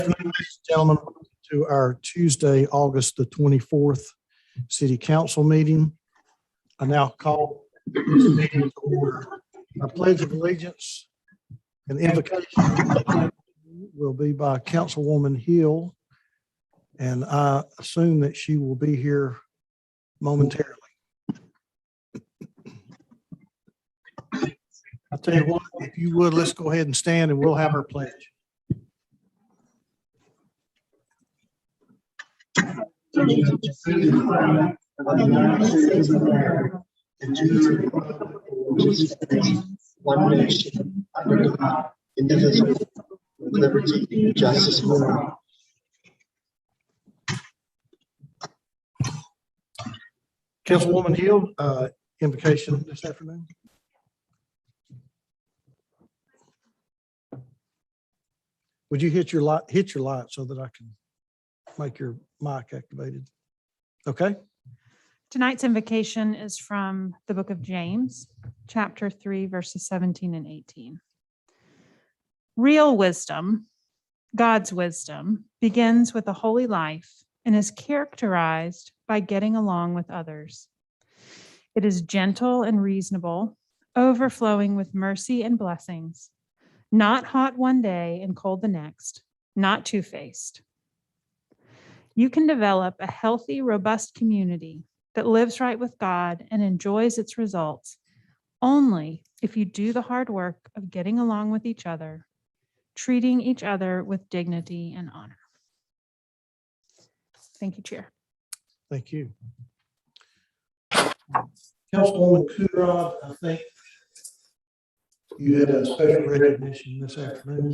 Ladies and gentlemen, welcome to our Tuesday, August the 24th City Council meeting. I now call this meeting to order. Our Pledge of Allegiance and invocation will be by Councilwoman Hill, and I assume that she will be here momentarily. I'll tell you what, if you would, let's go ahead and stand and we'll have our pledge. To the flag of the United States of America and to the republic for which it stands, one nation, under God, indivisible, with liberty and justice for all. Councilwoman Hill, invocation this afternoon. Would you hit your light so that I can make your mic activated? Okay. Tonight's invocation is from the book of James, chapter 3, verses 17 and 18. Real wisdom, God's wisdom, begins with a holy life and is characterized by getting along with others. It is gentle and reasonable, overflowing with mercy and blessings, not hot one day and cold the next, not two-faced. You can develop a healthy, robust community that lives right with God and enjoys its results only if you do the hard work of getting along with each other, treating each other with dignity and honor. Thank you, Chair. Thank you. Councilwoman Coonrod, I think you had a special recognition this afternoon.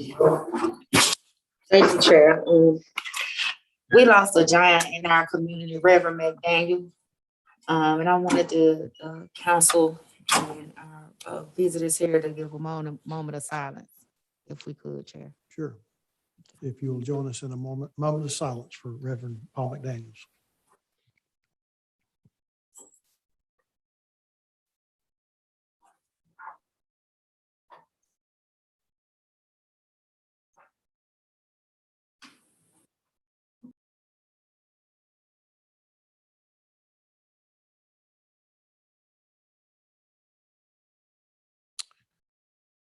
Thank you, Chair. We lost a giant in our community, Reverend McDaniel. And I wanted the council and our visitors here to give a moment of silence, if we could, Chair. Sure. If you will join us in a moment of silence for Reverend Paul McDaniels.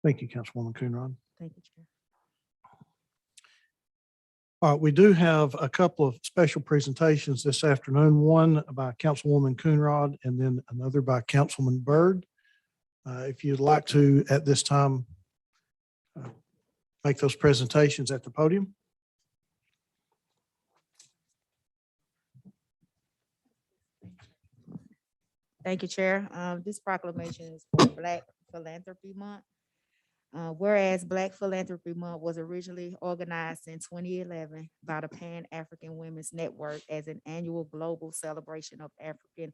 Thank you, Councilwoman Coonrod. Thank you, Chair. All right, we do have a couple of special presentations this afternoon, one by Councilwoman Coonrod and then another by Councilman Byrd. If you'd like to, at this time, make those presentations at the podium. Thank you, Chair. This proclamation is for Black Philanthropy Month. Whereas Black Philanthropy Month was originally organized in 2011 by the Pan-African Women's Network as an annual global celebration of African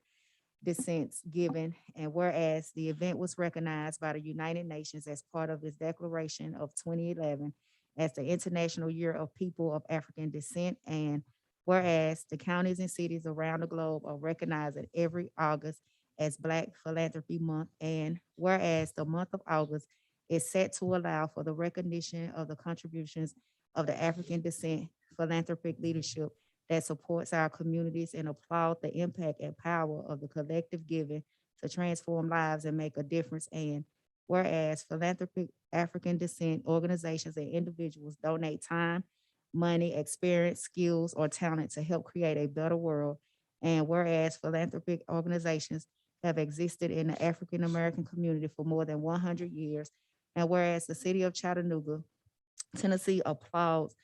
descent giving, and whereas the event was recognized by the United Nations as part of its declaration of 2011 as the International Year of People of African Descent, and whereas the counties and cities around the globe are recognized every August as Black Philanthropy Month, and whereas the month of August is set to allow for the recognition of the contributions of the African descent philanthropic leadership that supports our communities and applaud the impact and power of the collective giving to transform lives and make a difference. And whereas philanthropic African descent organizations and individuals donate time, money, experience, skills, or talent to help create a better world. And whereas philanthropic organizations have existed in the African American community for more than 100 years. And whereas the city of Chattanooga, Tennessee applauds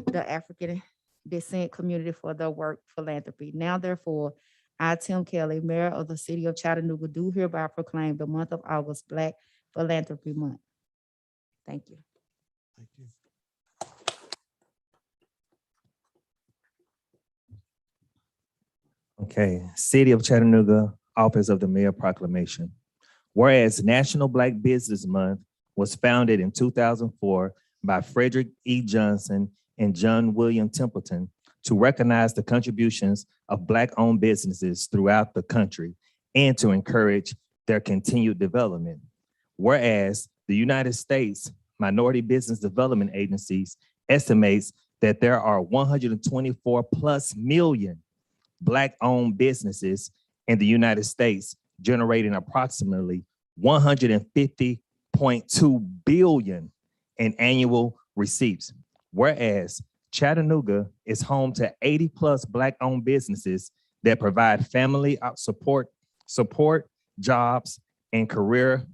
the African descent community for their work philanthropy. Now, therefore, I, Tim Kelly, Mayor of the city of Chattanooga, do hereby proclaim the month of August Black Philanthropy Month. Thank you. Thank you. Okay, City of Chattanooga, Office of the Mayor Proclamation. Whereas National Black Business Month was founded in 2004 by Frederick E. Johnson and John William Templeton to recognize the contributions of Black-owned businesses throughout the country and to encourage their continued development. Whereas the United States Minority Business Development Agencies estimates that there are 124 plus million Black-owned businesses in the United States, generating approximately 150.2 billion in annual receipts. Whereas Chattanooga is home to 80 plus Black-owned businesses that provide family support, jobs, and career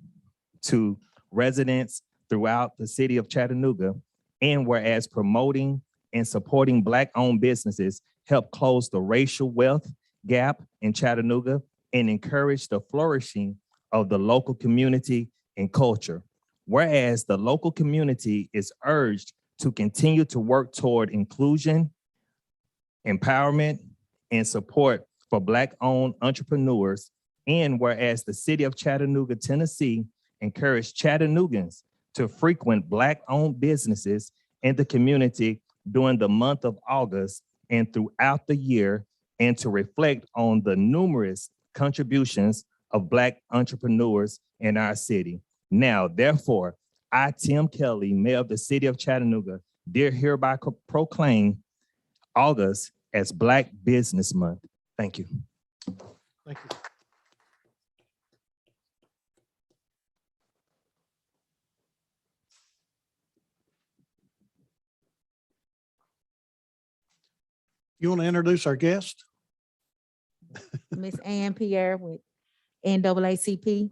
to residents throughout the city of Chattanooga. And whereas promoting and supporting Black-owned businesses help close the racial wealth gap in Chattanooga and encourage the flourishing of the local community and culture. Whereas the local community is urged to continue to work toward inclusion, empowerment, and support for Black-owned entrepreneurs. And whereas the city of Chattanooga, Tennessee, encouraged Chattanoogans to frequent Black-owned businesses in the community during the month of August and throughout the year, and to reflect on the numerous contributions of Black entrepreneurs in our city. Now, therefore, I, Tim Kelly, Mayor of the City of Chattanooga, do hereby proclaim August as Black Business Month. Thank you. Thank you. You want to introduce our guest? Miss Ann Pierre with NAACP.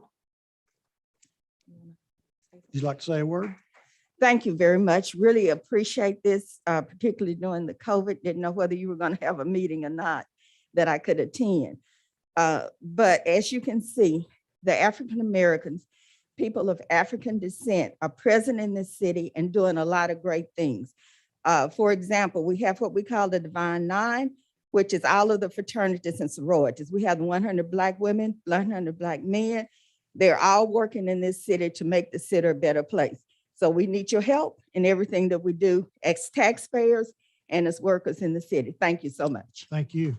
Would you like to say a word? Thank you very much. Really appreciate this, particularly during the COVID. Didn't know whether you were going to have a meeting or not that I could attend. But as you can see, the African Americans, people of African descent, are present in this city and doing a lot of great things. For example, we have what we call the Divine Nine, which is all of the fraternities and sororities. We have the 100 Black women, 100 Black men. They're all working in this city to make the city a better place. So we need your help in everything that we do as taxpayers and as workers in the city. Thank you so much. Thank you.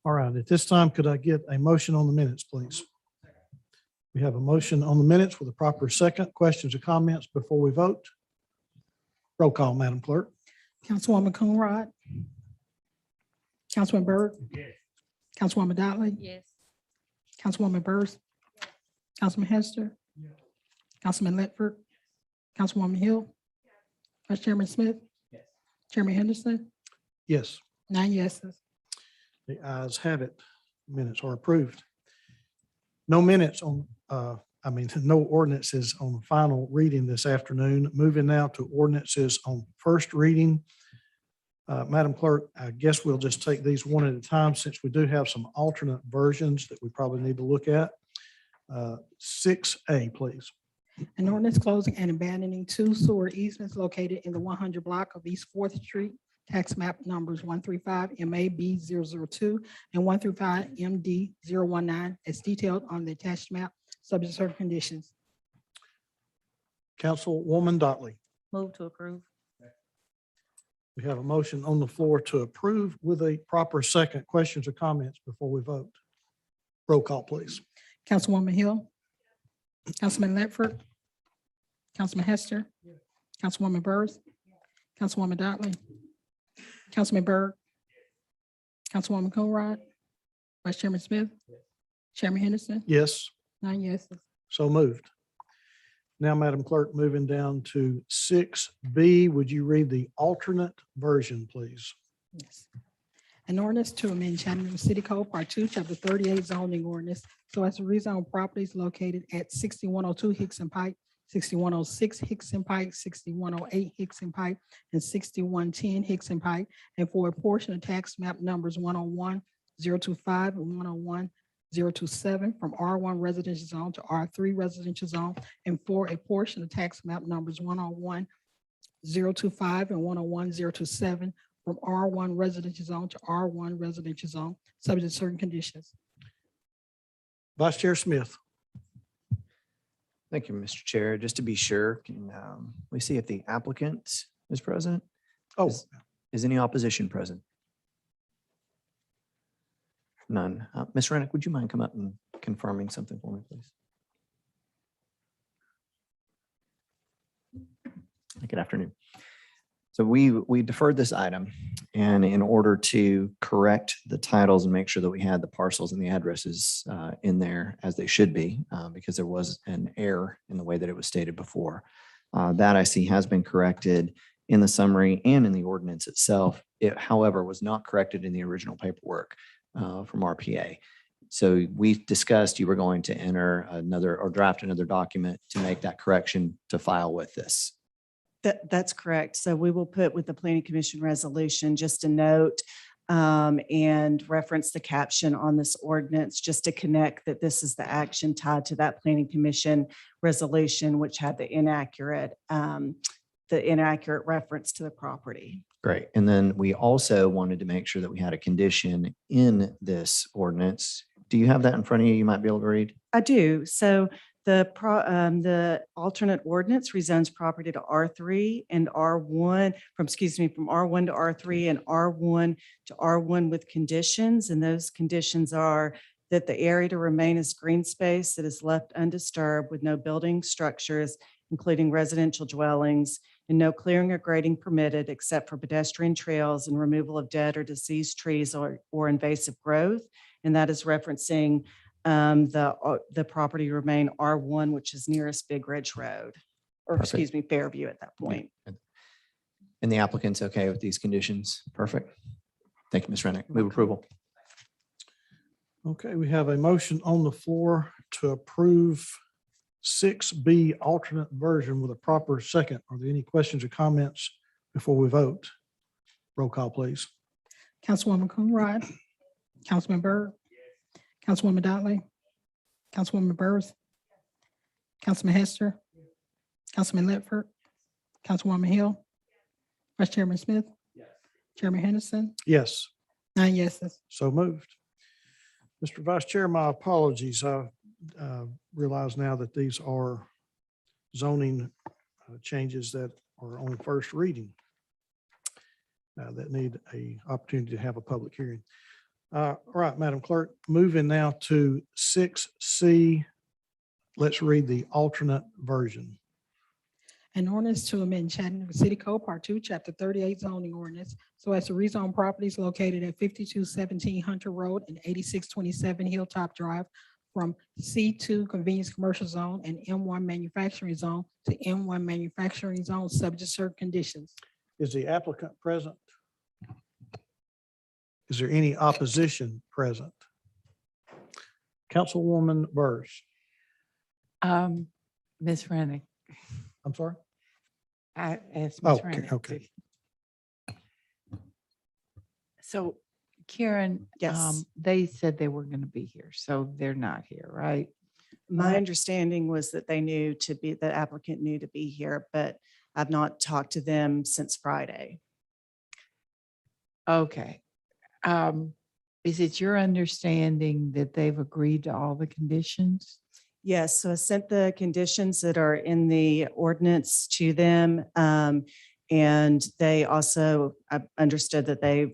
All right, at this time, could I get a motion on the minutes, please? We have a motion on the minutes with a proper second. Questions or comments before we vote? Roll call, Madam Clerk. Councilwoman Coonrod. Councilman Byrd. Yes. Councilwoman Dotley. Yes. Councilwoman Burrs. Councilman Hester. Councilman Ledford. Councilwoman Hill. Vice Chairman Smith. Yes. Chairman Henderson. Yes, 9 yeses. the ayes have it. Minutes are approved. No minutes on, no ordinances on the final reading this afternoon. Moving now to ordinances on first reading. Madam Clerk, I guess we'll just take these one at a time since we do have some alternate versions that we probably need to look at. 6A, please. An ordinance closing and abandoning 2 sewer easements located in the 100 block of East 4th Street, tax map numbers 135 MAB 002 and 135 MD 019 as detailed on the attached map, subject to certain conditions. Councilwoman Dotley. Move to approve. We have a motion on the floor to approve with a proper second. Questions or comments before we vote? Roll call, please. Councilwoman Hill. Councilman Ledford. Councilman Hester. Councilwoman Burrs. Councilwoman Dotley. Councilman Byrd. Councilwoman Coonrod. Vice Chairman Smith. Chairman Henderson. Yes, 9 yeses. so moved. Now, Madam Clerk, moving down to 6B, would you read the alternate version, please? Yes. An ordinance to amend Chattanooga City Code Part 2, Chapter 38 zoning ordinance so as to rezone properties located at 6102 Hickson Pike, 6106 Hickson Pike, 6108 Hickson Pike, and 6110 Hickson Pike, and for a portion of tax map numbers 101, 025, and 101, 027 from R1 residential zone to R3 residential zone, and for a portion of tax map numbers 101, 025, and 101, 027 from R1 residential zone to R1 residential zone, subject to certain conditions. Vice Chair Smith. Thank you, Mr. Chair. Just to be sure, can we see if the applicant is present? Oh, Is any opposition present? None. Ms. Rennick, would you mind come up and confirming something for me, please? Good afternoon. So we deferred this item, and in order to correct the titles and make sure that we had the parcels and the addresses in there as they should be, because there was an error in the way that it was stated before. That I see has been corrected in the summary and in the ordinance itself. It, however, was not corrected in the original paperwork from RPA. So we discussed you were going to enter another or draft another document to make that correction to file with this. That's correct. So we will put with the planning commission resolution, just a note and reference the caption on this ordinance, just to connect that this is the action tied to that planning commission resolution, which had the inaccurate reference to the property. Great. And then we also wanted to make sure that we had a condition in this ordinance. Do you have that in front of you? You might be able to read. I do. So the alternate ordinance rezones property to R3 and R1 from R1 to R3 and R1 to R1 with conditions. And those conditions are that the area to remain as green space that is left undisturbed with no building structures, including residential dwellings, and no clearing or grading permitted except for pedestrian trails and removal of dead or deceased trees or invasive growth. And that is referencing the property remain R1, which is nearest Big Ridge Road, or Perfect. excuse me, Fairview at that point. And the applicant's okay with these conditions? Perfect. Thank you, Ms. Rennick. Move approval. Okay, we have a motion on the floor to approve 6B alternate version with a proper second. Are there any questions or comments before we vote? Roll call, please. Councilwoman Coonrod, Councilman Byrd, Councilwoman Dotley, Councilwoman Burrs, Councilman Hester, Councilman Ledford, Councilwoman Hill, Vice Chairman Smith, Chairman Henderson, Yes, 9 yeses. so moved. Mr. Vice Chair, my apologies. I realize now that these are zoning changes that are on first reading that need a opportunity to have a public hearing. All right, Madam Clerk, moving now to 6C. Let's read the alternate version. An ordinance to amend Chattanooga City Code Part 2, Chapter 38 zoning ordinance, so as to rezone properties located at 5217 Hunter Road and 8627 Hilltop Drive from C2 Convenience Commercial Zone and M1 Manufacturing Zone to M1 Manufacturing Zone, subject to certain conditions. Is the applicant present? Is there any opposition present? Councilwoman Burrs. Ms. Rennick, I'm sorry? I asked Oh, Ms. Rennick. okay. So Karen, Yes. they said they were going to be here, so they're not here, right? My understanding was that the applicant knew to be here, but I've not talked to them since Friday. Okay. Is it your understanding that they've agreed to all the conditions? Yes, so I sent the conditions that are in the ordinance to them. And they also, I understood that they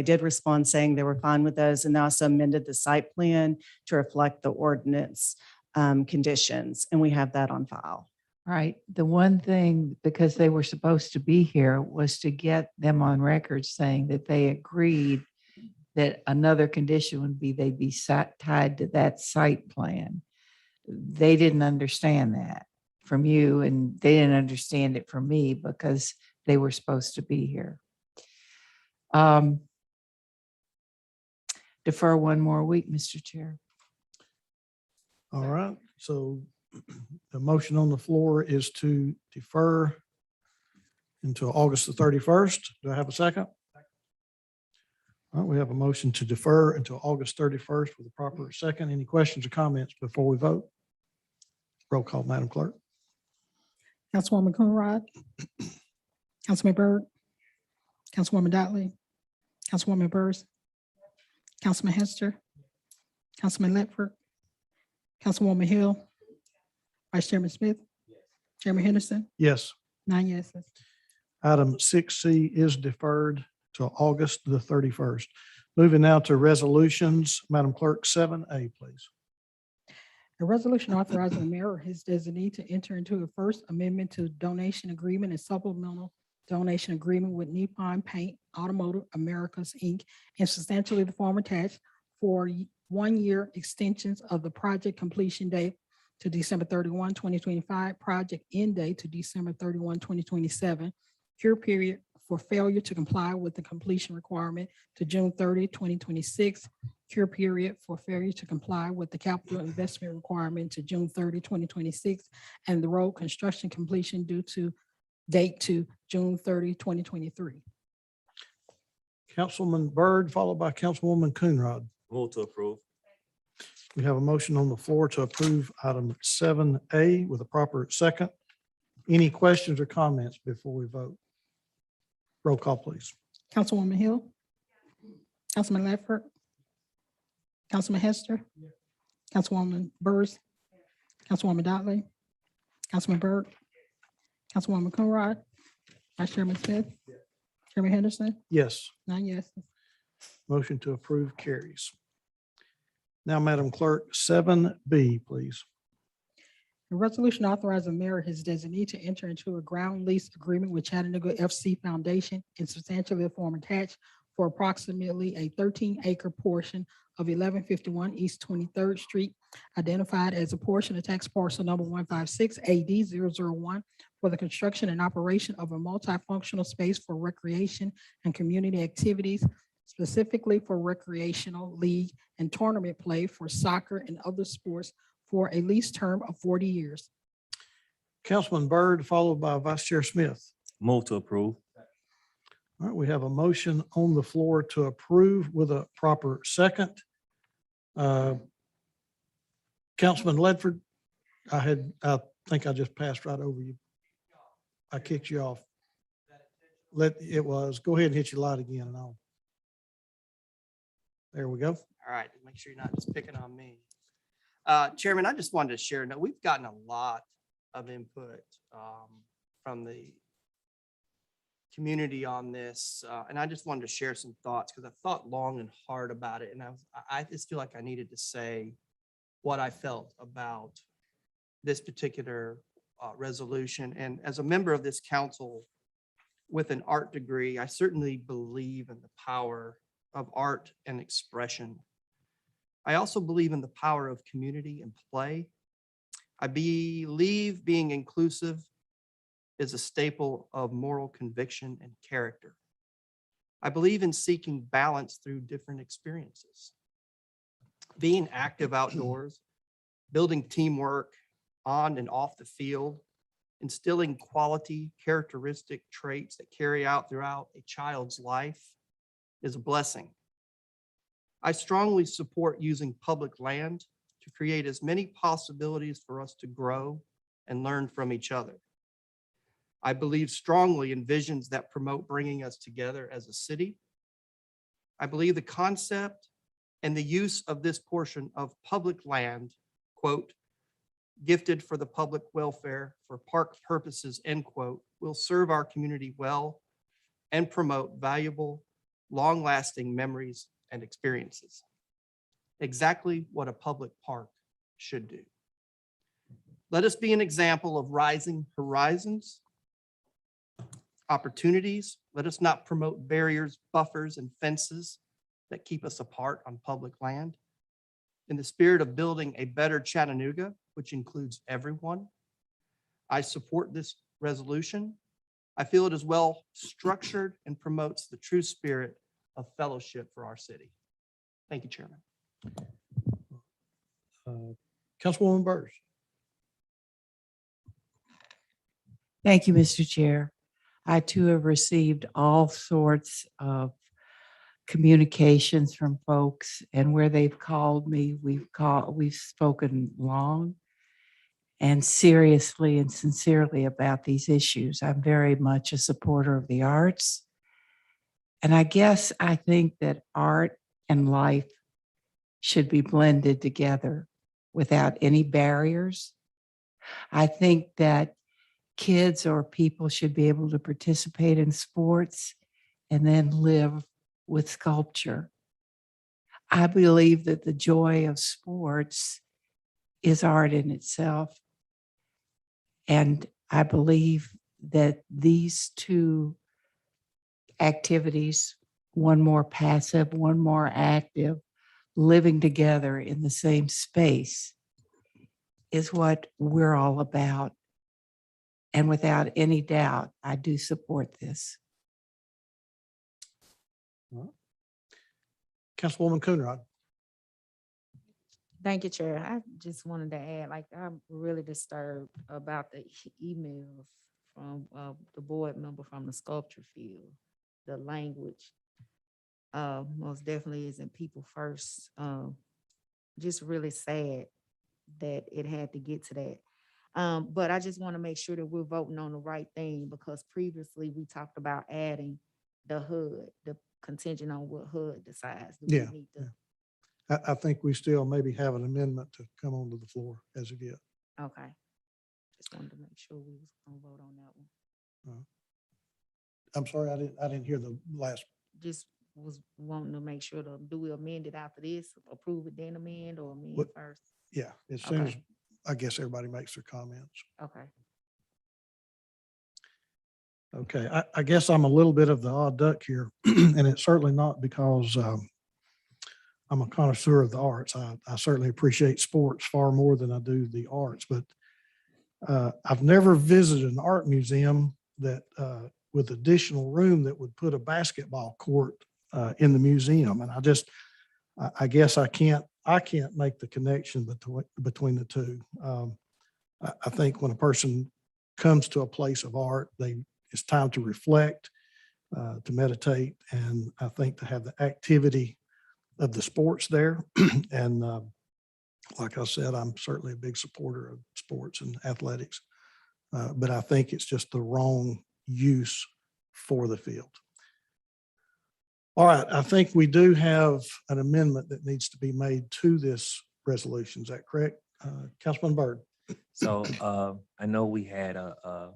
did respond saying they were fine with those, and they also amended the site plan to reflect the ordinance conditions, and we have that on file. Right. The one thing, because they were supposed to be here, was to get them on record saying that they agreed that another condition would be they'd be tied to that site plan. They didn't understand that from you, and they didn't understand it from me because they were supposed to be here. Defer one more week, Mr. Chair. All right, so the motion on the floor is to defer until August the 31st. Do I have a second? All right, we have a motion to defer until August 31st with a proper second. Any questions or comments before we vote? Roll call, Madam Clerk. Councilwoman Coonrod, Councilman Byrd, Councilwoman Dotley, Councilwoman Burrs, Councilman Hester, Councilman Ledford, Councilwoman Hill, Vice Chairman Smith, Chairman Henderson, Yes, 9 yeses. item 6C is deferred till August the 31st. Moving now to resolutions. Madam Clerk, 7A, please. A resolution authorizing the mayor or his designee to enter into a first amendment to donation agreement and supplemental donation agreement with Nippon Paint Automotive Americas, Inc. and substantially the form attached for 1-year extensions of the project completion date to December 31, 2025, project end date to December 31, 2027, cure period for failure to comply with the completion requirement to June 30, 2026, cure period for failure to comply with the capital investment requirement to June 30, 2026, and the road construction completion due to date to June 30, 2023. Councilman Byrd, followed by Councilwoman Coonrod. Move to approve. We have a motion on the floor to approve item 7A with a proper second. Any questions or comments before we vote? Roll call, please. Councilwoman Hill. Councilman Ledford. Councilman Hester. Councilwoman Byrd. Councilwoman Dotley. Councilman Byrd. Councilwoman Coonrod. Vice Chairman Smith. Chairman Henderson. Yes, 9 yes. motion to approve carries. Now, Madam Clerk, 7B, please. A resolution authorizing the mayor or his designee to enter into a ground lease agreement with Chattanooga FC Foundation in substantially the form attached for approximately a 13-acre portion of 1151 East 23rd Street, identified as a portion of tax parcel number 156 AD 001 for the construction and operation of a multifunctional space for recreation and community activities, specifically for recreational league and tournament play for soccer and other sports for a lease term of 40 years. Councilman Byrd, followed by Vice Chair Smith. Move to approve. All right, we have a motion on the floor to approve with a proper second. Councilman Ledford, I think I just passed right over you. I kicked you off. Go ahead and hit your light again and I'll. There we go. All right, make sure you're not just picking on me. Chairman, I just wanted to share, now we've gotten a lot of input from the community on this. And I just wanted to share some thoughts because I thought long and hard about it. And I just feel like I needed to say what I felt about this particular resolution. And as a member of this council with an art degree, I certainly believe in the power of art and expression. I also believe in the power of community and play. I believe being inclusive is a staple of moral conviction and character. I believe in seeking balance through different experiences. Being active outdoors, building teamwork on and off the field, instilling quality, characteristic traits that carry out throughout a child's life is a blessing. I strongly support using public land to create as many possibilities for us to grow and learn from each other. I believe strongly in visions that promote bringing us together as a city. I believe the concept and the use of this portion of public land, quote, gifted for the public welfare for park purposes, end quote, will serve our community well and promote valuable, long-lasting memories and experiences. Exactly what a public park should do. Let us be an example of rising horizons, opportunities. Let us not promote barriers, buffers, and fences that keep us apart on public land. In the spirit of building a better Chattanooga, which includes everyone, I support this resolution. I feel it is well structured and promotes the true spirit of fellowship for our city. Thank you, Chairman. Councilwoman Byrd. Thank you, Mr. Chair. I too have received all sorts of communications from folks, and where they've called me, we've spoken long and seriously and sincerely about these issues. I'm very much a supporter of the arts. And I think that art and life should be blended together without any barriers. I think that kids or people should be able to participate in sports and then live with sculpture. I believe that the joy of sports is art in itself. And I believe that these two activities, one more passive, one more active, living together in the same space, is what we're all about. And without any doubt, I do support this. Councilwoman Coonrod. Thank you, Chair. I just wanted to add, like, I'm really disturbed about the emails from the board member from the sculpture field. The language most definitely isn't people first. Just really sad that it had to get to that. But I just want to make sure that we're voting on the right thing, because previously we talked about adding the HUD, the contingent on what HUD decides. Do we Yeah, need to- I think we still maybe have an amendment to come onto the floor as of yet. Okay. Just wanted to make sure we was gonna vote on that one. I'm sorry, I didn't hear the last. Just was wanting to make sure to, do we amend it after this, approve it then amend, or amend What- first? Yeah, as soon as, Okay. I guess everybody makes their comments. Okay. Okay, I guess I'm a little bit of the odd duck here, and it's certainly not because I'm a connoisseur of the arts. I certainly appreciate sports far more than I do the arts, but I've never visited an art museum that with additional room that would put a basketball court in the museum. And I guess I can't make the connection between the two. I think when a person comes to a place of art, it's time to reflect, to meditate, and I think to have the activity of the sports there. And like I said, I'm certainly a big supporter of sports and athletics, but I think it's just the wrong use for the field. All right, I think we do have an amendment that needs to be made to this resolution. Is that correct? Councilman Byrd? So I know we had a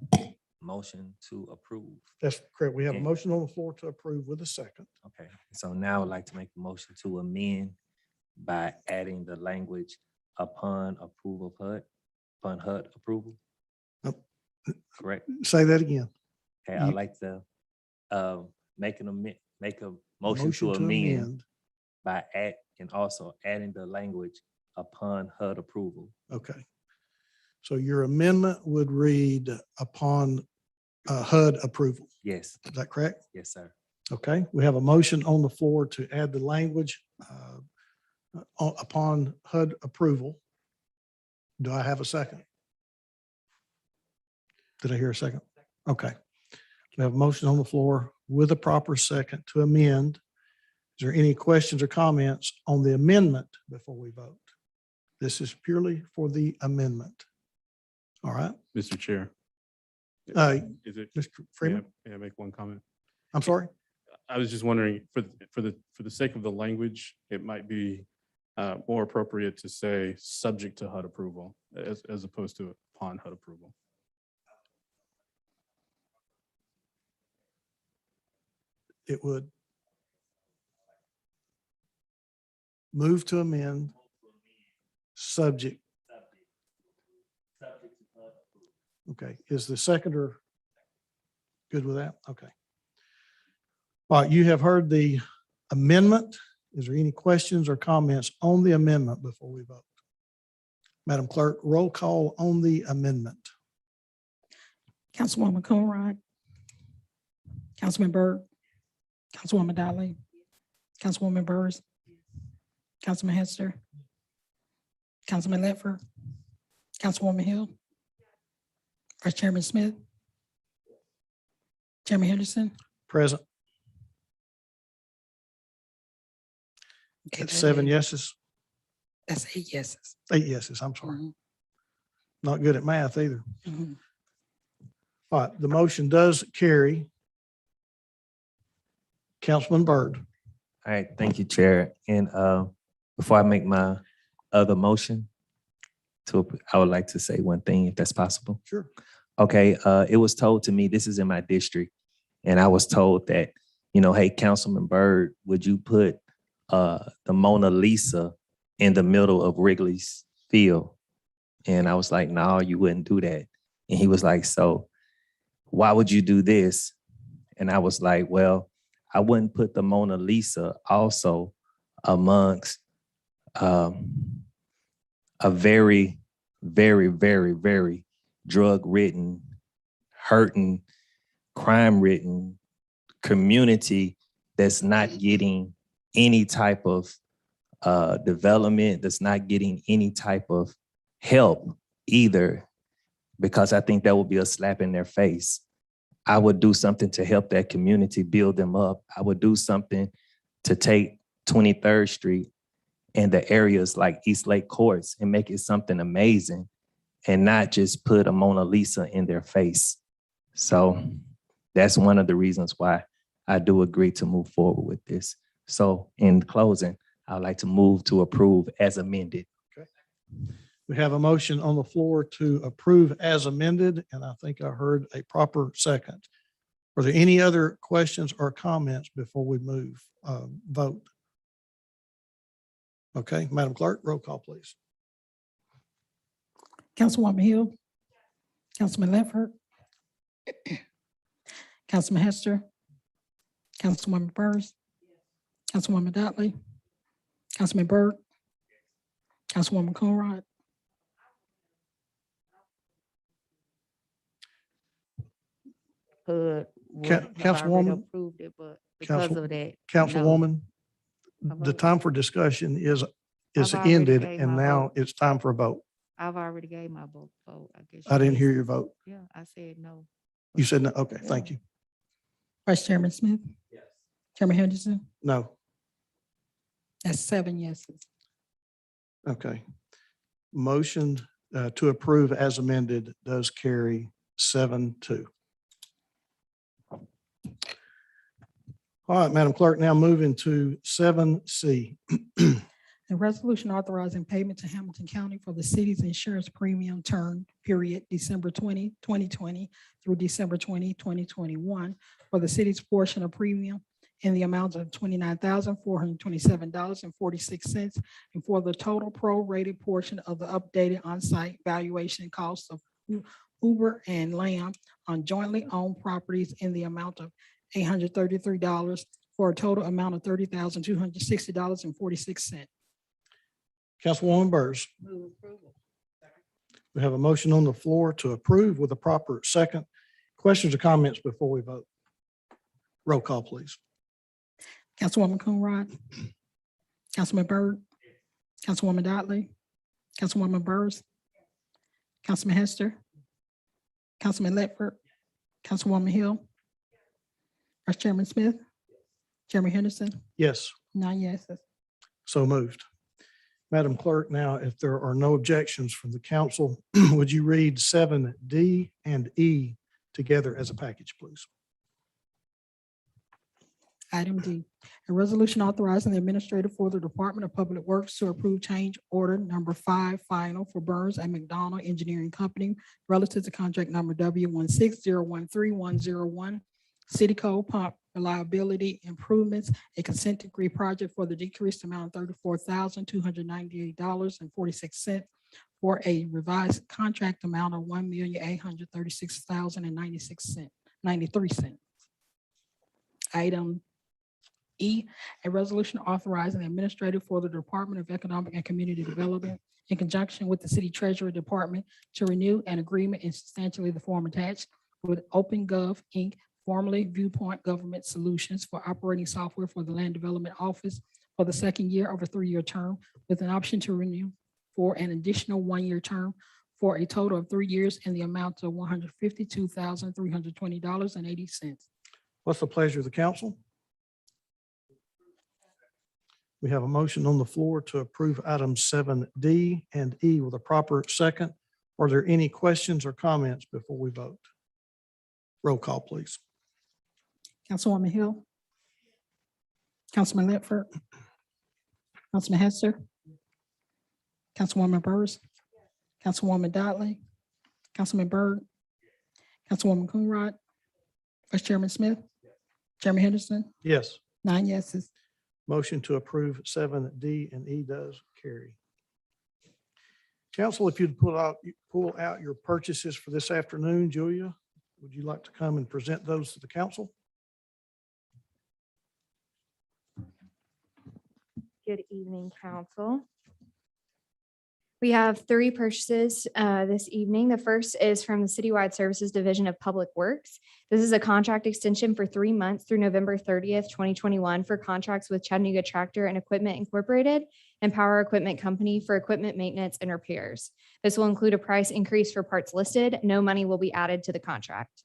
motion to approve. That's correct. We have a Yeah. motion on the floor to approve with a second. Okay, so now I'd like to make a motion to amend by adding the language upon approval of HUD, upon HUD approval. Nope. Correct? Say that again. Okay, You- I'd like to make a motion to amend by and also adding the language upon HUD approval. Okay. So your amendment would read upon HUD approval. Yes, Is that correct? yes, sir. Okay, we have a motion on the floor to add the language upon HUD approval. Do I have a second? Did I hear a second? Okay. We have a motion on the floor with a proper second to amend. Is there any questions or comments on the amendment before we vote? This is purely for the amendment. All right, Mr. Chair. Uh, Is it, Mr. Freeman, may I make one comment? I'm sorry. I was just wondering, for the sake of the language, it might be more appropriate to say subject to HUD approval as opposed to upon HUD approval. It would move to amend subject. Okay, is the seconder good with that? Okay. All right, you have heard the amendment. Is there any questions or comments on the amendment before we vote? Madam Clerk, roll call on the amendment. Councilwoman Coonrod, Councilman Byrd, Councilwoman Dolly, Councilwoman Burrs, Councilman Hester, Councilman Ledford, Councilwoman Hill, Vice Chairman Smith, Chairman Henderson. Present. Okay, That's that 7 is- yeses, That's 8 yeses. 8 yeses, I'm sorry. Mhm, Not good at math either. mhm. All right, the motion does carry. Councilman Byrd. All right, thank you, Chair. And before I make my other motion, I would like to say one thing, if that's possible. Sure. Okay, it was told to me, this is in my district, and I was told that, hey, Councilman Byrd, would you put the Mona Lisa in the middle of Wrigley's Field? And I was like, no, you wouldn't do that. And he was like, so why would you do this? And I was like, well, I wouldn't put the Mona Lisa also amongst a very, very, very, very drug-ridden, hurting, crime-ridden community that's not getting any type of development, that's not getting any type of help either, because I think that would be a slap in their face. I would do something to help that community, build them up. I would do something to take 23rd Street and the areas like East Lake Courts and make it something amazing and not just put a Mona Lisa in their face. So that's one of the reasons why I do agree to move forward with this. So in closing, I'd like to move to approve as amended. We have a motion on the floor to approve as amended, and I think I heard a proper second. Are there any other questions or comments before we move, vote? Okay, Madam Clerk, roll call, please. Councilwoman Hill, Councilman Ledford, Councilman Hester, Councilwoman Burrs, Councilwoman Dudley, Councilman Byrd, Councilwoman Coonrod, Would have already Councilwoman- approved it, but because Council- of that. no. Councilwoman, A the vote. time for discussion is I've already ended, gave and my now vote. it's time for a vote. I've already gave my vote, I guess. I you didn't hear missed your it. vote. Yeah, I said no. You said no. Okay, thank you. Vice Chairman Smith. Yes. Chairman Henderson, No. that's 7 yeses. Okay. Motion to approve as amended does carry 7-2. All right, Madam Clerk, now moving to 7C. A resolution authorizing payment to Hamilton County for the city's insurance premium term period December 20, 2020 through December 20, 2021 for the city's portion of premium in the amount of $29,427.46 and for the total prorated portion of the updated on-site valuation costs of Uber and Lamb on jointly owned properties in the amount of $833 for a total amount of $30,260.46. Councilwoman Burrs. We have a motion on the floor to approve with a proper second. Questions or comments before we vote? Roll call, please. Councilwoman Coonrod, Councilman Byrd, Councilwoman Dudley, Councilwoman Burrs, Councilman Hester, Councilman Ledford, Councilwoman Hill, Vice Chairman Smith, Chairman Henderson, Yes, 9 yeses. so moved. Madam Clerk, now, if there are no objections from the council, would you read 7D and E together as a package, please? Item D, a resolution authorizing the administrator for the Department of Public Works to approve change order number 5 final for Burns and McDonald Engineering Company relative to contract number W16013101, City Code Pump Reliability Improvements, a consent decree project for the decreased amount of $34,298.46 for a revised contract amount of $1,836,093. Item E, a resolution authorizing the administrator for the Department of Economic and Community Development in conjunction with the City Treasurer Department to renew an agreement in substantially the form attached with OpenGov, Inc., formerly Viewpoint Government Solutions for operating software for the Land Development Office for the second year of a 3-year term with an option to renew for an additional 1-year term for a total of 3 years in the amount of $152,320.80. What's the pleasure of the council? We have a motion on the floor to approve items 7D and E with a proper second. Are there any questions or comments before we vote? Roll call, please. Councilwoman Hill, Councilman Ledford, Councilman Hester, Councilwoman Burrs, Councilwoman Dudley, Councilman Byrd, Councilwoman Coonrod, Vice Chairman Smith, Chairman Henderson, Yes. 9 yeses. Motion to approve 7D and E does carry. Council, if you'd pull out your purchases for this afternoon, Julia, would you like to come and present those to the council? Good evening, council. We have 3 purchases this evening. The first is from the Citywide Services Division of Public Works. This is a contract extension for 3 months through November 30th, 2021 for contracts with Chattanooga Tractor and Equipment Incorporated and Power Equipment Company for equipment maintenance and repairs. This will include a price increase for parts listed. No money will be added to the contract.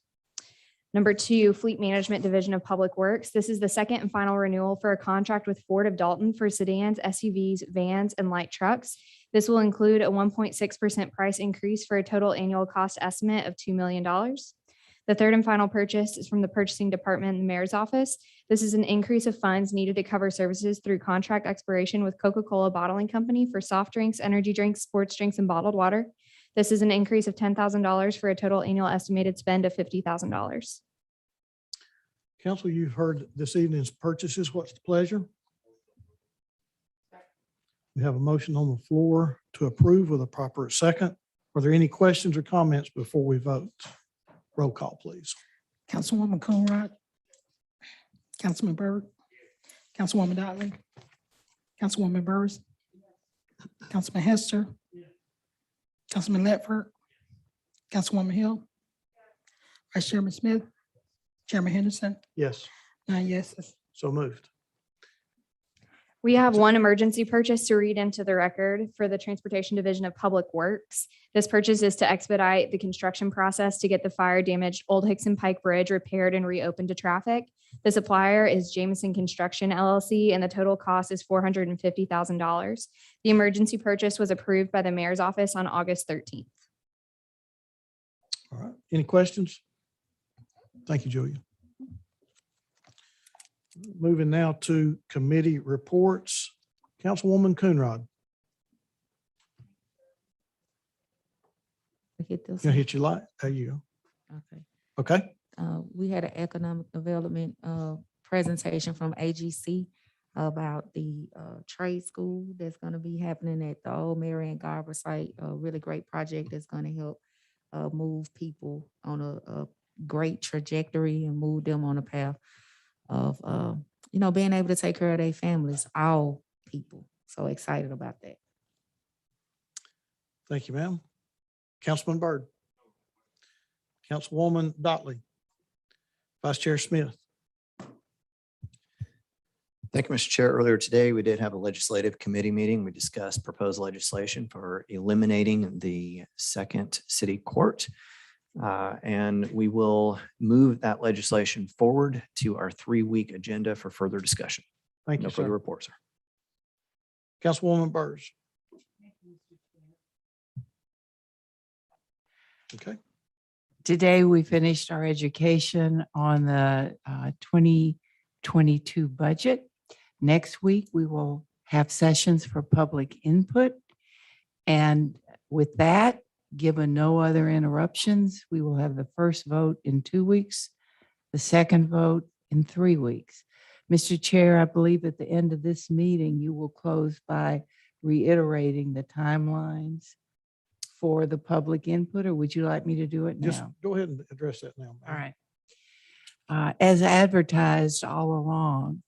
Number 2, Fleet Management Division of Public Works. This is the second and final renewal for a contract with Ford of Dalton for sedans, SUVs, vans, and light trucks. This will include a 1.6% price increase for a total annual cost estimate of $2 million. The third and final purchase is from the Purchasing Department in the Mayor's Office. This is an increase of funds needed to cover services through contract expiration with Coca-Cola Bottling Company for soft drinks, energy drinks, sports drinks, and bottled water. This is an increase of $10,000 for a total annual estimated spend of $50,000. Council, you've heard this evening's purchases. What's the pleasure? We have a motion on the floor to approve with a proper second. Are there any questions or comments before we vote? Roll call, please. Councilwoman Coonrod, Councilman Byrd, Councilwoman Dotley, Councilwoman Burrs, Councilman Hester, Councilman Ledford, Councilwoman Hill, Vice Chairman Smith, Chairman Henderson, Yes, 9 yeses. so moved. We have 1 emergency purchase to read into the record for the Transportation Division of Public Works. This purchase is to expedite the construction process to get the fire damaged Old Hickson Pike Bridge repaired and reopened to traffic. The supplier is Jameson Construction LLC, and the total cost is $450,000. The emergency purchase was approved by the Mayor's Office on August 13th. All right, any questions? Thank you, Julia. Moving now to committee reports. Councilwoman Coonrod, Hit this you one. hit your light. There you Okay. go. Okay, We had an economic development presentation from AGC about the trade school that's going to be happening at the old Marion Garber site. A really great project that's going to help move people on a great trajectory and move them on a path of being able to take care of their families, all people. So excited about that. thank you, ma'am. Councilman Byrd. Councilwoman Dotley. Vice Chair Smith. Thank you, Mr. Chair. Earlier today, we did have a legislative committee meeting. We discussed proposed legislation for eliminating the second city court. And we will move that legislation forward to our 3-week agenda for further discussion. Thank you, No further sir. reports, sir. Councilwoman Burrs. Okay, Today, we finished our education on the 2022 budget. Next week, we will have sessions for public input. And with that, given no other interruptions, we will have the first vote in 2 weeks, the second vote in 3 weeks. Mr. Chair, I believe at the end of this meeting, you will close by reiterating the timelines for the public input, or would you like me to do it just now? go ahead and address that now. All right. As advertised all along,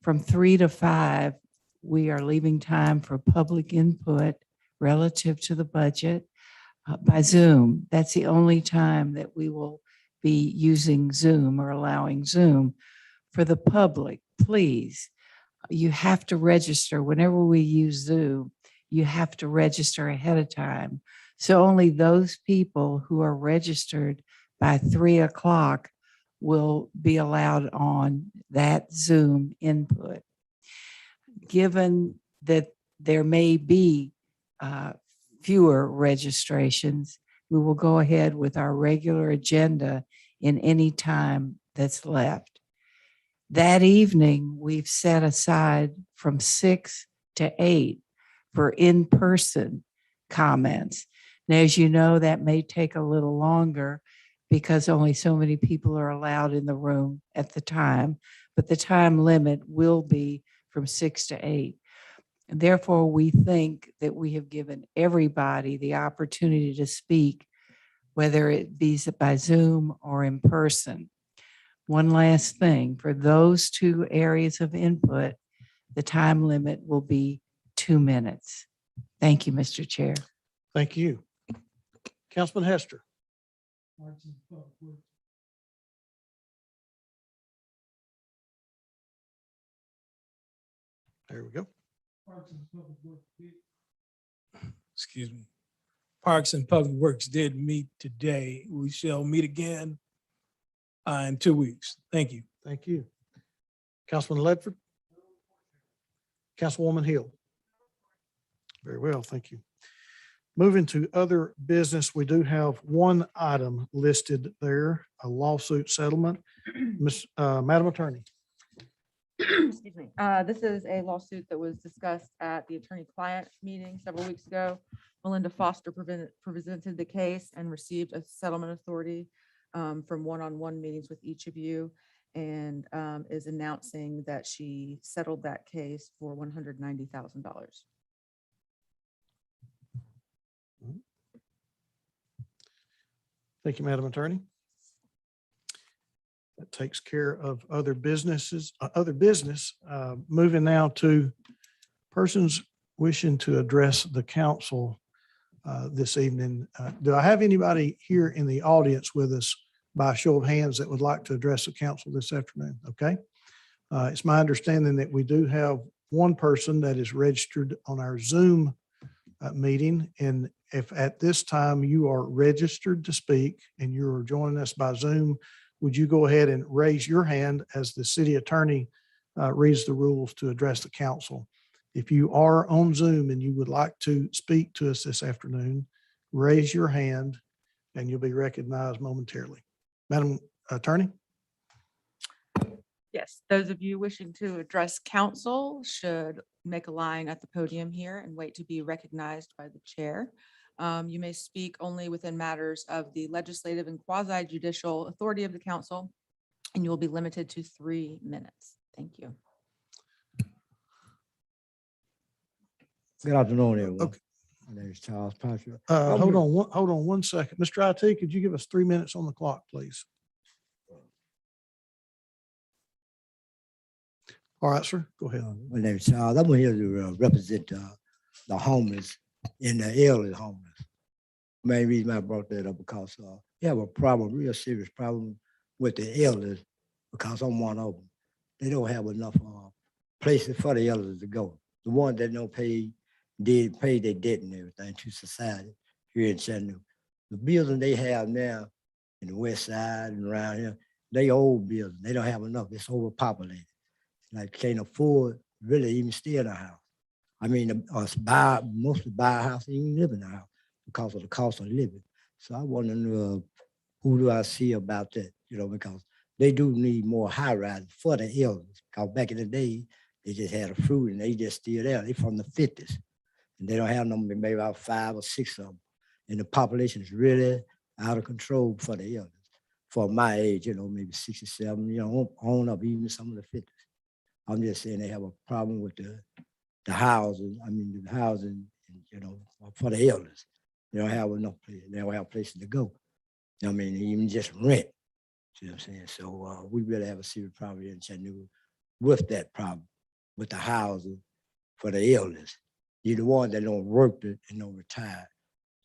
from 3 to 5, we are leaving time for public input relative to the budget by Zoom. That's the only time that we will be using Zoom or allowing Zoom. For the public, please, you have to register. Whenever we use Zoom, you have to register ahead of time. So only those people who are registered by 3 o'clock will be allowed on that Zoom input. Given that there may be fewer registrations, we will go ahead with our regular agenda in any time that's left. That evening, we've set aside from 6 to 8 for in-person comments. Now, as you know, that may take a little longer because only so many people are allowed in the room at the time, but the time limit will be from 6 to 8. And therefore, we think that we have given everybody the opportunity to speak, whether it be by Zoom or in person. One last thing, for those two areas of input, the time limit will be 2 minutes. Thank you, Mr. Chair. Thank you. Councilman Hester. There we go. Excuse me. Parks and Public Works did meet today. We shall meet again in 2 weeks. Thank you. Thank you. Councilman Ledford. Councilwoman Hill. Very well, thank you. Moving to other business, we do have one item listed there, a lawsuit settlement. Madam Attorney. Excuse me. This is a lawsuit that was discussed at the attorney-client meeting several weeks ago. Melinda Foster presented the case and received a settlement authority from one-on-one meetings with each of you, and is announcing that she settled that case for $190,000. Thank you, Madam Attorney. That takes care of other businesses, moving now to persons wishing to address the council this evening. Do I have anybody here in the audience with us by a show of hands that would like to address the council this afternoon? Okay. It's my understanding that we do have one person that is registered on our Zoom meeting. And if at this time you are registered to speak and you're joining us by Zoom, would you go ahead and raise your hand as the city attorney reads the rules to address the council? If you are on Zoom and you would like to speak to us this afternoon, raise your hand and you'll be recognized momentarily. Madam Attorney? Yes, those of you wishing to address council should make a line at the podium here and wait to be recognized by the chair. You may speak only within matters of the legislative and quasi judicial authority of the council, and you will be limited to 3 minutes. Thank you. Good afternoon, everyone. Okay. My name is Charles Patrick. Hold on one second. Mr. IT, could you give us 3 minutes on the clock, please? All right, sir, go ahead. My name is Charles. I'm here to represent the homeless and the elderly homeless. Main reason I brought that up because we have a problem, real serious problem with the elders, because I'm one of them. They don't have enough places for the elders to go. The ones that don't pay their debt and everything to society here in Chattanooga. The building they have now in the west side and around here, they old buildings. They don't have enough. It's overpopulated. Like can't afford really even stay in a house. I mean, mostly buy a house and even live in a house because of the cost of living. So I want to know who do I see about that, because they do need more high rise for the elders. Because back in the day, they just had a fruit and they just still there. They from the 50s. And they don't have no, maybe about 5 or 6 of them. And the population is really out of control for the elders. For my age, maybe 67, on up, even some of the 50s. I'm just saying they have a problem with the housing. I mean, the housing, for the elders. They don't have enough place. They don't have places to go. I mean, even just rent. See what I'm saying? So we really have a serious problem here in Chattanooga with that problem, with the housing for the elders. You're the one that don't work and don't retire.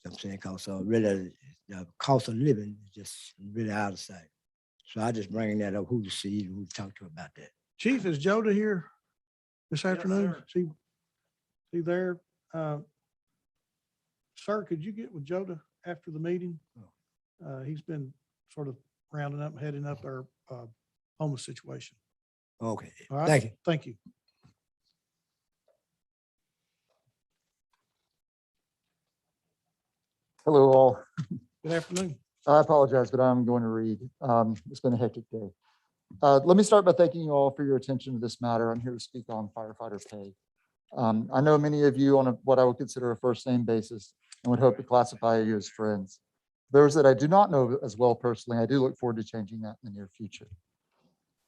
You know what I'm saying? Because really, the cost of living is just really out of sight. So I just bring that up, who to see and who to talk to about that. Chief, is Joda here this afternoon? She there? Sir, could you get with Joda after the meeting? He's been sort of rounding up, heading up our homeless situation. Okay, All right. thank you. Thank you. Hello, all. Good afternoon. I apologize, but I'm going to read. It's been a hectic day. Let me start by thanking you all for your attention to this matter. I'm here to speak on firefighter pay. I know many of you on what I would consider a first name basis and would hope to classify you as friends. Those that I do not know as well personally, I do look forward to changing that in the near future.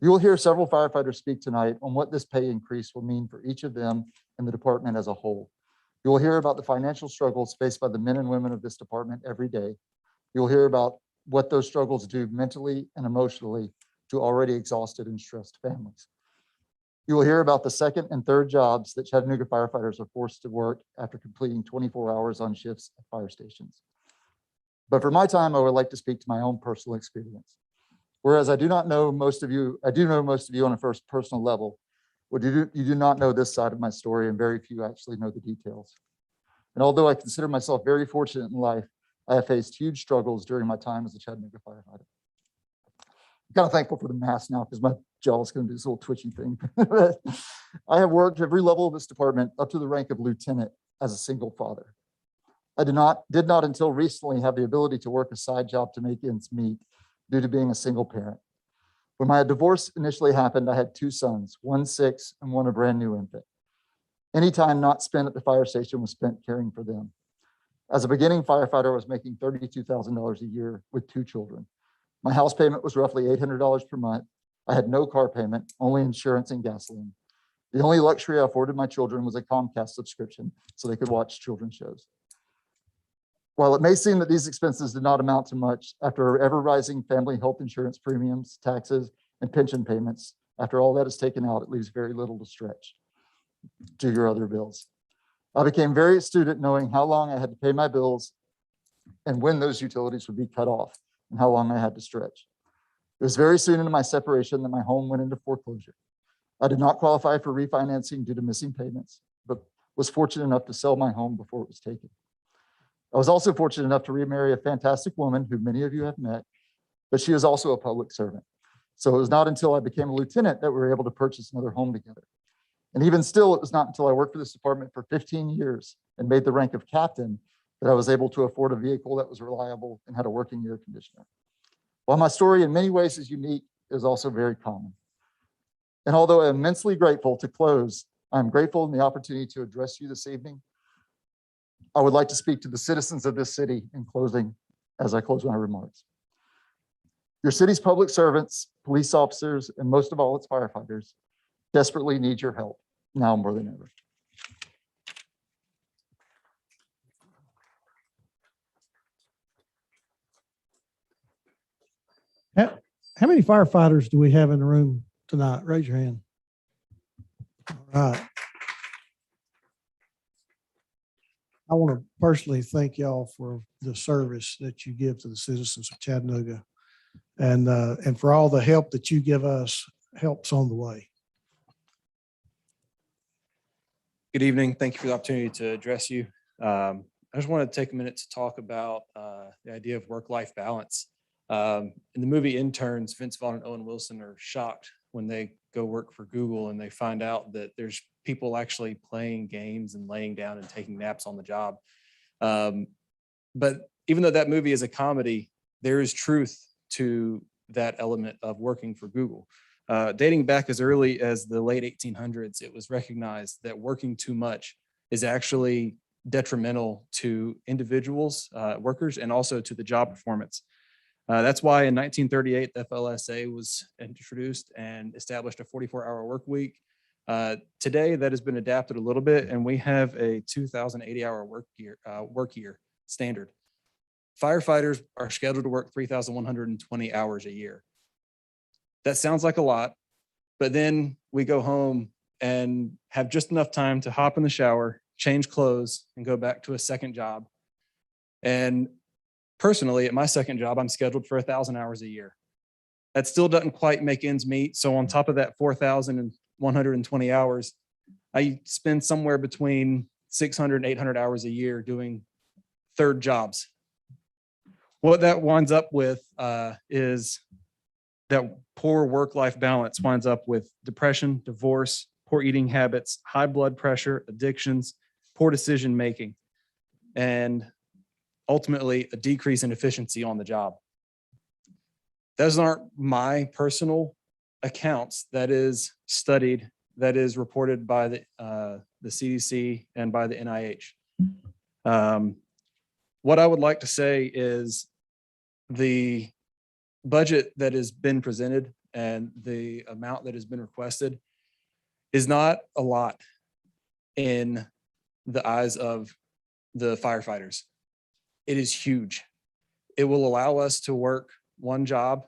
You will hear several firefighters speak tonight on what this pay increase will mean for each of them and the department as a whole. You will hear about the financial struggles faced by the men and women of this department every day. You'll hear about what those struggles do mentally and emotionally to already exhausted and stressed families. You will hear about the second and third jobs that Chattanooga firefighters are forced to work after completing 24 hours on shifts at fire stations. But for my time, I would like to speak to my own personal experience. Whereas I do know most of you on a first personal level, you do not know this side of my story, and very few actually know the details. And although I consider myself very fortunate in life, I have faced huge struggles during my time as a Chattanooga firefighter. I'm kind of thankful for the mask now because my jaw is going to do this little twitchy thing. I have worked every level of this department up to the rank of lieutenant as a single father. I did not until recently have the ability to work a side job to make ends meet due to being a single parent. When my divorce initially happened, I had 2 sons, one 6 and one a brand new infant. Any time not spent at the fire station was spent caring for them. As a beginning firefighter, I was making $32,000 a year with 2 children. My house payment was roughly $800 per month. I had no car payment, only insurance and gasoline. The only luxury I afforded my children was a Comcast subscription so they could watch children's shows. While it may seem that these expenses did not amount to much, after ever-rising family health insurance premiums, taxes, and pension payments, after all that is taken out, it leaves very little to stretch to your other bills. I became very astute at knowing how long I had to pay my bills and when those utilities would be cut off and how long I had to stretch. It was very soon into my separation that my home went into foreclosure. I did not qualify for refinancing due to missing payments, but was fortunate enough to sell my home before it was taken. I was also fortunate enough to remarry a fantastic woman who many of you have met, but she is also a public servant. So it was not until I became a lieutenant that we were able to purchase another home together. And even still, it was not until I worked for this department for 15 years and made the rank of captain that I was able to afford a vehicle that was reliable and had a working air conditioner. While my story in many ways is unique, it is also very common. And although I'm immensely grateful to close, I'm grateful in the opportunity to address you this evening. I would like to speak to the citizens of this city in closing as I close my remarks. Your city's public servants, police officers, and most of all its firefighters desperately need your help now more than ever. How many firefighters do we have in the room tonight? Raise your hand. All right. I want to personally thank y'all for the service that you give to the citizens of Chattanooga and for all the help that you give us. Help's on the way. Good evening. Thank you for the opportunity to address you. I just want to take a minute to talk about the idea of work-life balance. In the movie Interns, Vince Vaughn and Owen Wilson are shocked when they go work for Google and they find out that there's people actually playing games and laying down and taking naps on the job. But even though that movie is a comedy, there is truth to that element of working for Google. Dating back as early as the late 1800s, it was recognized that working too much is actually detrimental to individuals, workers, and also to the job performance. That's why in 1938, the FLSA was introduced and established a 44-hour work week. Today, that has been adapted a little bit, and we have a 2,080-hour work year standard. Firefighters are scheduled to work 3,120 hours a year. That sounds like a lot, but then we go home and have just enough time to hop in the shower, change clothes, and go back to a second job. And personally, at my second job, I'm scheduled for 1,000 hours a year. That still doesn't quite make ends meet. So on top of that 4,120 hours, I spend somewhere between 600 and 800 hours a year doing third jobs. What that winds up with is that poor work-life balance winds up with depression, divorce, poor eating habits, high blood pressure, addictions, poor decision-making, and ultimately a decrease in efficiency on the job. Those aren't my personal accounts. That is studied, that is reported by the CDC and by the NIH. What I would like to say is the budget that has been presented and the amount that has been requested is not a lot in the eyes of the firefighters. It is huge. It will allow us to work one job.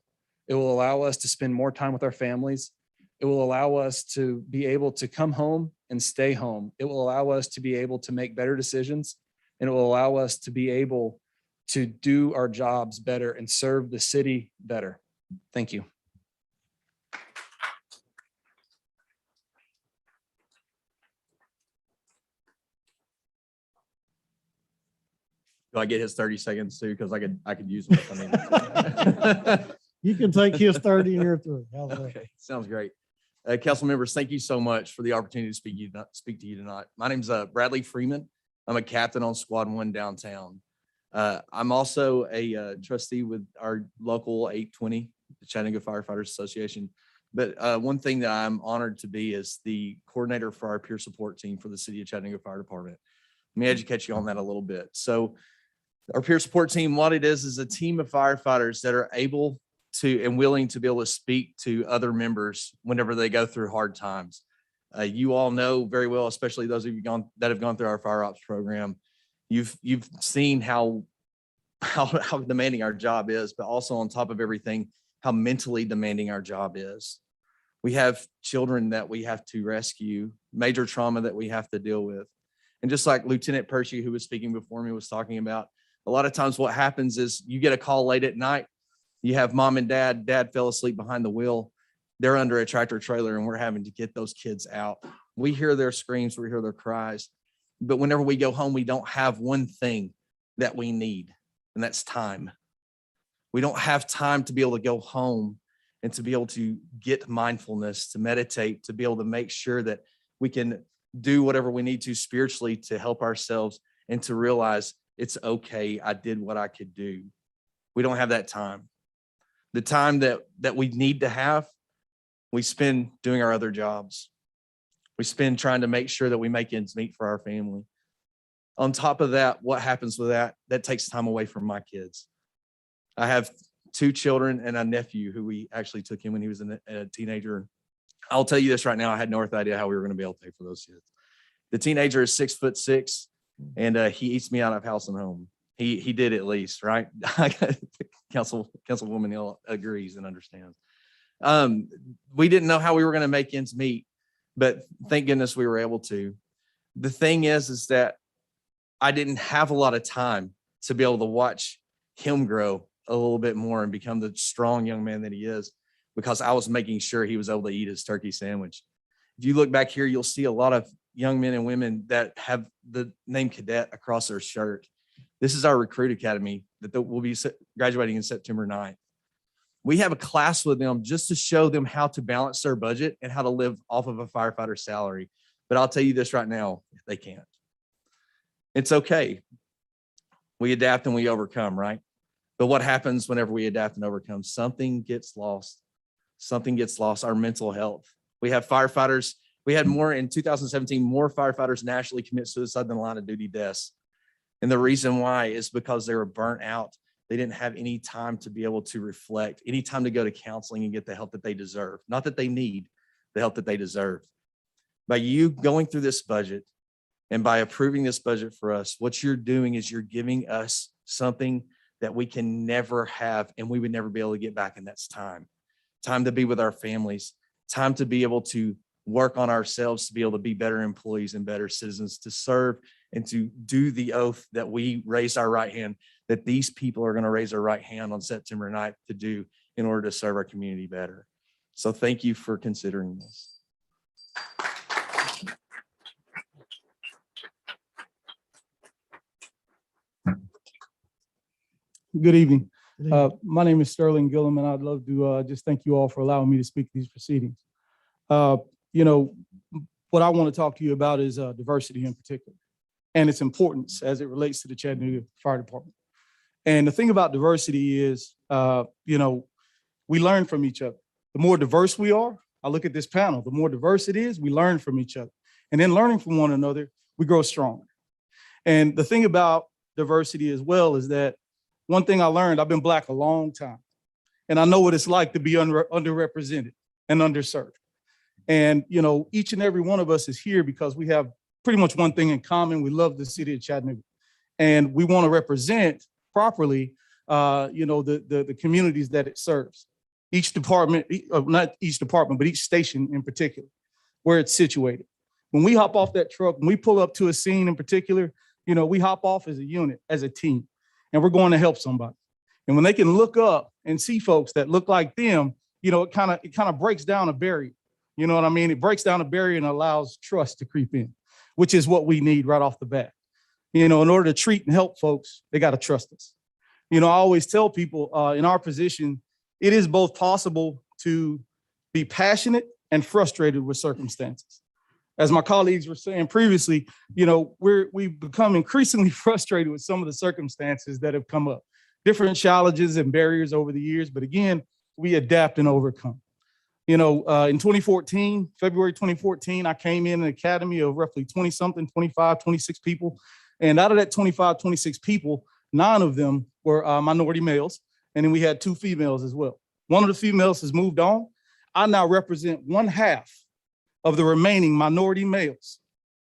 It will allow us to spend more time with our families. It will allow us to be able to come home and stay home. It will allow us to be able to make better decisions, and it will allow us to be able to do our jobs better and serve the city better. Thank you. Do I get his 30 seconds too? Because I could use one. I mean. You can take his 30 and you're through. How's that? Okay, sounds great. Council members, thank you so much for the opportunity to speak to you tonight. My name's Bradley Freeman. I'm a captain on Squad 1 downtown. I'm also a trustee with our local 820, the Chattanooga Firefighters Association. But one thing that I'm honored to be is the coordinator for our peer support team for the City of Chattanooga Fire Department. Let me educate you on that a little bit. So our peer support team, what it is a team of firefighters that are able to and willing to be able to speak to other members whenever they go through hard times. You all know very well, especially those of you that have gone through our fire ops program. You've seen how demanding our job is, but also on top of everything, how mentally demanding our job is. We have children that we have to rescue, major trauma that we have to deal with. And just like Lieutenant Percy, who was speaking before me, was talking about, a lot of times what happens is you get a call late at night. You have mom and dad fell asleep behind the wheel. They're under a tractor trailer and we're having to get those kids out. We hear their screams, we hear their cries. But whenever we go home, we don't have one thing that we need, and that's time. We don't have time to be able to go home and to be able to get mindfulness, to meditate, to be able to make sure that we can do whatever we need to spiritually to help ourselves and to realize it's okay, I did what I could do. We don't have that time. The time that we need to have, we spend doing our other jobs. We spend trying to make sure that we make ends meet for our family. On top of that, what happens with that? That takes time away from my kids. I have 2 children and a nephew who we actually took in when he was a teenager. I'll tell you this right now, I had no idea how we were going to be able to pay for those kids. The teenager is 6'6", and he eats me out of house and home. He did at least, right? Councilwoman Hill agrees and understands. We didn't know how we were going to make ends meet, but thank goodness we were able to. The thing is that I didn't have a lot of time to be able to watch him grow a little bit more and become the strong young man that he is, because I was making sure he was able to eat his turkey sandwich. If you look back here, you'll see a lot of young men and women that have the name cadet across their shirt. This is our recruit academy that will be graduating in September 9th. We have a class with them just to show them how to balance their budget and how to live off of a firefighter salary. But I'll tell you this right now, they can't. It's okay. We adapt and we overcome, right? But what happens whenever we adapt and overcome? Something gets lost. Something gets lost, our mental health. We have firefighters. We had more in 2017, more firefighters nationally commit suicide than line of duty deaths. And the reason why is because they were burnt out. They didn't have any time to be able to reflect, any time to go to counseling and get the help that they deserve. Not that they need, the help that they deserve. By you going through this budget and by approving this budget for us, what you're doing is you're giving us something that we can never have and we would never be able to get back, and that's time. Time to be with our families, time to be able to work on ourselves, to be able to be better employees and better citizens, to serve and to do the oath that we raised our right hand, that these people are going to raise their right hand on September 9th to do in order to serve our community better. So thank you for considering this. Good evening. My name is Sterling Gillum, and I'd love to just thank you all for allowing me to speak to these proceedings. You know, what I want to talk to you about is diversity in particular and its importance as it relates to the Chattanooga Fire Department. And the thing about diversity is, you know, we learn from each other. The more diverse we are, I look at this panel, the more diverse it is, we learn from each other. And then learning from one another, we grow stronger. And the thing about diversity as well is that one thing I learned, I've been Black a long time. And I know what it's like to be underrepresented and underserved. And, you know, each and every one of us is here because we have pretty much one thing in common. We love the city of Chattanooga. And we want to represent properly, you know, the communities that it serves. Each department, not each department, but each station in particular, where it's situated. When we hop off that truck, when we pull up to a scene in particular, you know, we hop off as a unit, as a team, and we're going to help somebody. And when they can look up and see folks that look like them, you know, it kind of breaks down a barrier. You know what I mean? It breaks down a barrier and allows trust to creep in, which is what we need right off the bat. You know, in order to treat and help folks, they got to trust us. You know, I always tell people in our position, it is both possible to be passionate and frustrated with circumstances. As my colleagues were saying previously, you know, we've become increasingly frustrated with some of the circumstances that have come up, different challenges and barriers over the years. But again, we adapt and overcome. You know, in 2014, February 2014, I came in an academy of roughly 20 something, 25, 26 people. And out of that 25, 26 people, 9 of them were minority males. And then we had 2 females as well. One of the females has moved on. I now represent 1/2 of the remaining minority males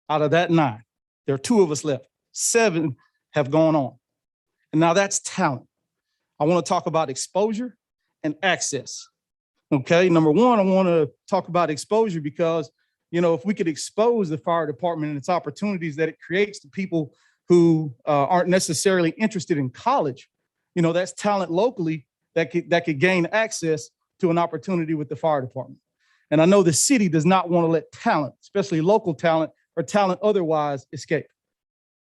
out of that 9. There are 2 of us left. 7 have gone on. And now that's talent. I want to talk about exposure and access. Okay, number one, I want to talk about exposure because, you know, if we could expose the fire department and its opportunities that it creates to people who aren't necessarily interested in college, you know, that's talent locally that could gain access to an opportunity with the fire department. And I know the city does not want to let talent, especially local talent or talent otherwise, escape.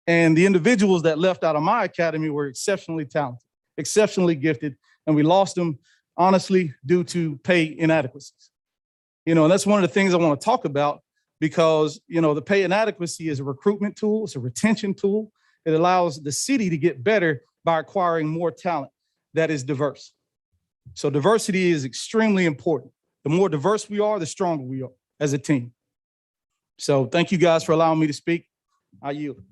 And the individuals that left out of my academy were exceptionally talented, exceptionally gifted, and we lost them honestly due to pay inadequacies. You know, and that's one of the things I want to talk about because, you know, the pay inadequacy is a recruitment tool, it's a retention tool. It allows the city to get better by acquiring more talent that is diverse. So diversity is extremely important. The more diverse we are, the stronger we are as a team. So thank you guys for allowing me to speak. I yield.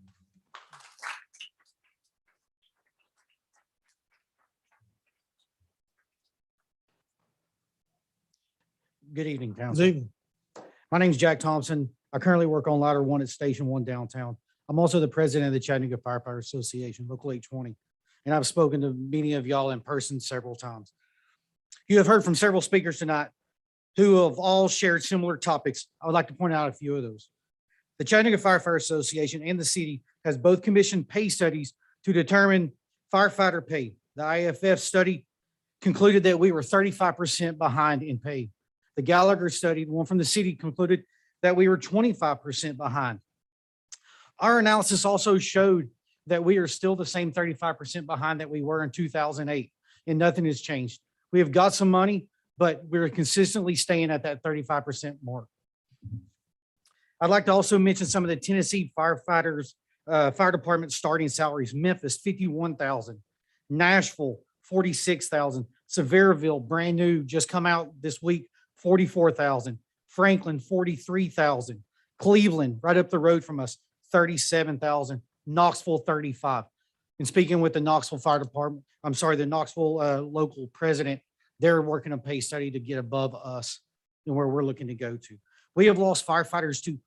Good evening, Good council. evening. My name is Jack Thompson. I currently work on ladder 1 at Station 1 downtown. I'm also the president of the Chattanooga Firefighter Association, Local 820, and I've spoken to many of y'all in person several times. You have heard from several speakers tonight who have all shared similar topics. I would like to point out a few of those. The Chattanooga Firefighter Association and the city has both commissioned pay studies to determine firefighter pay. The IFF study concluded that we were 35% behind in pay. The Gallagher study, the one from the city, concluded that we were 25% behind. Our analysis also showed that we are still the same 35% behind that we were in 2008, and nothing has changed. We have got some money, but we're consistently staying at that 35% mark. I'd like to also mention some of the Tennessee firefighters, fire department starting salaries. Memphis, $51,000. Nashville, $46,000. Sevierville, brand new, just come out this week, $44,000. Franklin, $43,000. Cleveland, right up the road from us, $37,000. Knoxville, $35,000. And speaking with the Knoxville Fire Department, the Knoxville local president, they're working a pay study to get above us and where we're looking to go to. We have lost firefighters to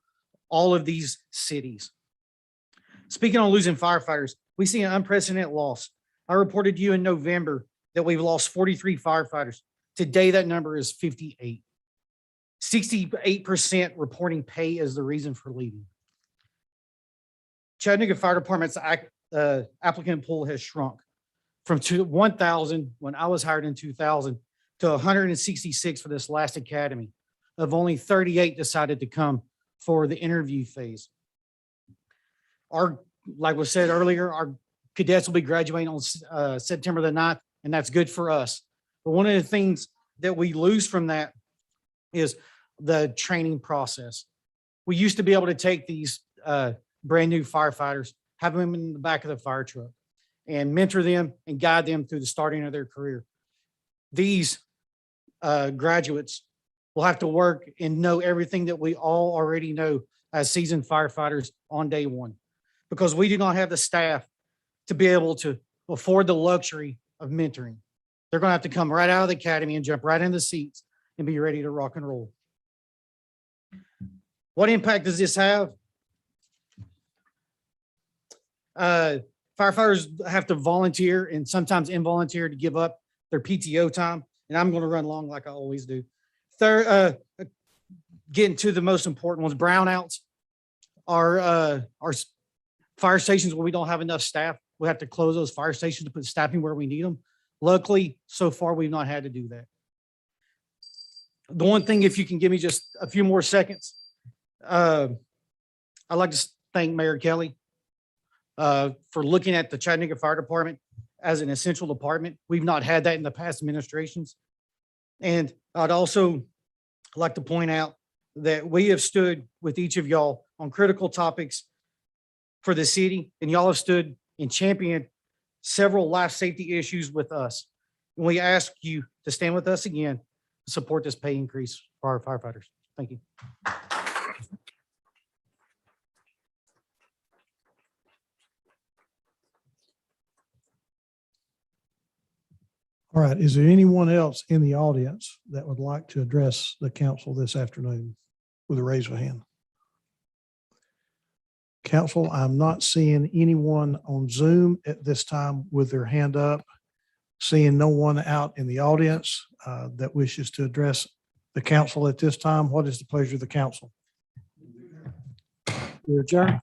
all of these cities. Speaking on losing firefighters, we see an unprecedented loss. I reported to you in November that we've lost 43 firefighters. Today, that number is 58. 68% reporting pay as the reason for leaving. Chattanooga Fire Department's applicant pool has shrunk from 1,000 when I was hired in 2000 to 166 for this last academy. Of only 38 decided to come for the interview phase. Like was said earlier, our cadets will be graduating on September the 9th, and that's good for us. But one of the things that we lose from that is the training process. We used to be able to take these brand new firefighters, have them in the back of the fire truck and mentor them and guide them through the starting of their career. These graduates will have to work and know everything that we all already know as seasoned firefighters on day one, because we do not have the staff to be able to afford the luxury of mentoring. They're going to have to come right out of the academy and jump right in the seats and be ready to rock and roll. What impact does this have? Firefighters have to volunteer and sometimes involunteer to give up their PTO time. And I'm going to run long like I always do. Third, getting to the most important ones, brownouts. Our fire stations where we don't have enough staff, we have to close those fire stations to put staffing where we need them. Luckily, so far, we've not had to do that. The one thing, if you can give me just a few more seconds, I'd like to thank Mayor Kelly for looking at the Chattanooga Fire Department as an essential department. We've not had that in the past administrations. And I'd also like to point out that we have stood with each of y'all on critical topics for the city, and y'all have stood and championed several life safety issues with us. And we ask you to stand with us again to support this pay increase for our firefighters. Thank you. All right, is there anyone else in the audience that would like to address the council this afternoon with a raise of hand? Council, I'm not seeing anyone on Zoom at this time with their hand up. Seeing no one out in the audience that wishes to address the council at this time. What is the pleasure of the council? We adjourn.